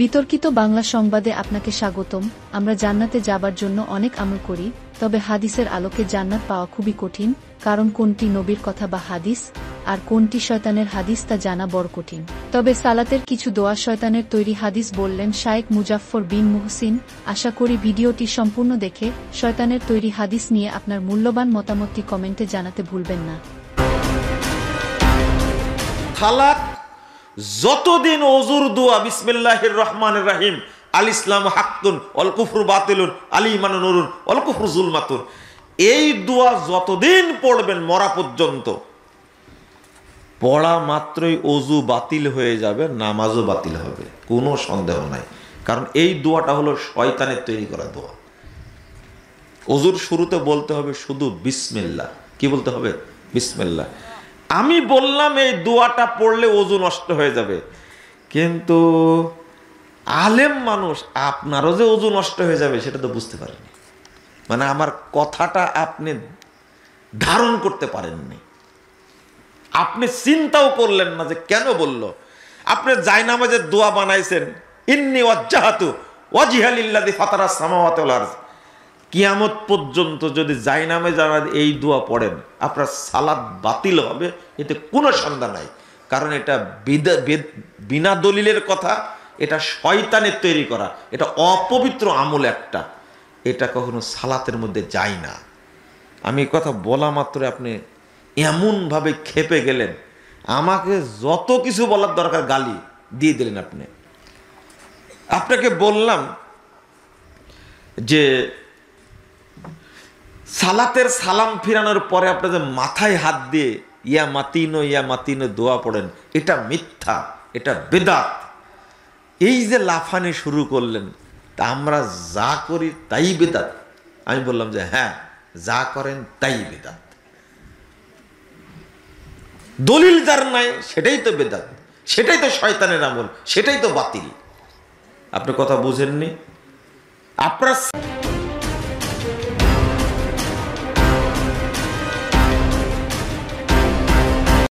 বিতর্কিত বাংলা সংবাদে আপনাকে স্বাগতম। আমরা জান্নাতে যাবার জন্য অনেক আমল করি, তবে হাদিসের আলোকে জান্নাত পাওয়া খুবই কঠিন, কারণ কোনটি নবীর কথা বা হাদিস আর কোনটি শয়তানের হাদিস তা জানা বড় কঠিন। তবে সালাতের কিছু দোয়া শয়তানের তৈরি হাদিস বললেন শায়েখ মুজাফফর বিন মুহসিন। আশা করি ভিডিওটি সম্পূর্ণ দেখে শয়তানের তৈরি হাদিস নিয়ে আপনার মূল্যবান মতামতটি কমেন্টে জানাতে ভুলবেন না। যতদিন ওযুর দোয়া বিসমিল্লাহির রহমানির রহিম আল ইসলাম হাক্কুন ওয়াল কুফরু বাতিলুন আল ঈমানু নূরুন ওয়াল কুফরু যুলমাতুন, এই দোয়া যতদিন পড়বেন মরা পর্যন্ত, পড়া মাত্রই ওযু বাতিল হয়ে যাবে, নামাজও বাতিল হবে, কোনো সন্দেহ নাই। কারণ এই দোয়াটা হলো শয়তানের তৈরি করা দোয়া। ওযুর শুরুতে বলতে হবে শুধু বিসমিল্লাহ। কি বলতে হবে? বিসমিল্লাহ। আমি বললাম এই দোয়াটা পড়লে ওযু নষ্ট হয়ে যাবে, কিন্তু আলেম মানুষ, আপনারও যে ওযু নষ্ট হয়ে যাবে সেটা তো বুঝতে পারেননি। মানে আমার কথাটা আপনি ধারণ করতে পারেননি, আপনি চিন্তাও করলেন না যে কেন বলল। আপনি জায়নামাজের দোয়া বানাইছেন ইন্নী ওয়াজ্জাহাতু ওয়াজহিয়া লিল্লাযী ফাতারাস সামাওয়াতি ওয়াল আরদ। কিয়ামত পর্যন্ত যদি জায়নামে যারা এই দোয়া পড়েন আপনার সালাত বাতিল হবে, এতে কোনো সন্দেহ নাই। কারণ এটা বিনা দলিলের কথা, এটা শয়তানের তৈরি করা, এটা অপবিত্র আমল একটা, এটা কখনো সালাতের মধ্যে যায় না। আমি কথা বলা মাত্র আপনি এমনভাবে ক্ষেপে গেলেন, আমাকে যত কিছু বলার দরকার গালি দিয়ে দিলেন। আপনাকে বললাম যে সালাতের সালাম ফিরানোর পরে আপনার যে মাথায় হাত দিয়ে ইয়া মাতিনো দোয়া পড়েন, এটা মিথ্যা, এটা বেদাত। এই যে লাফানি শুরু করলেন, তা আমরা যা করি তাই বেদাত। আমি বললাম যে হ্যাঁ, যা করেন তাই বেদাত। দলিল যার নাই সেটাই তো বেদাত, সেটাই তো শয়তানের আমল, সেটাই তো বাতিল। আপনি কথা বুঝেননি। আপনার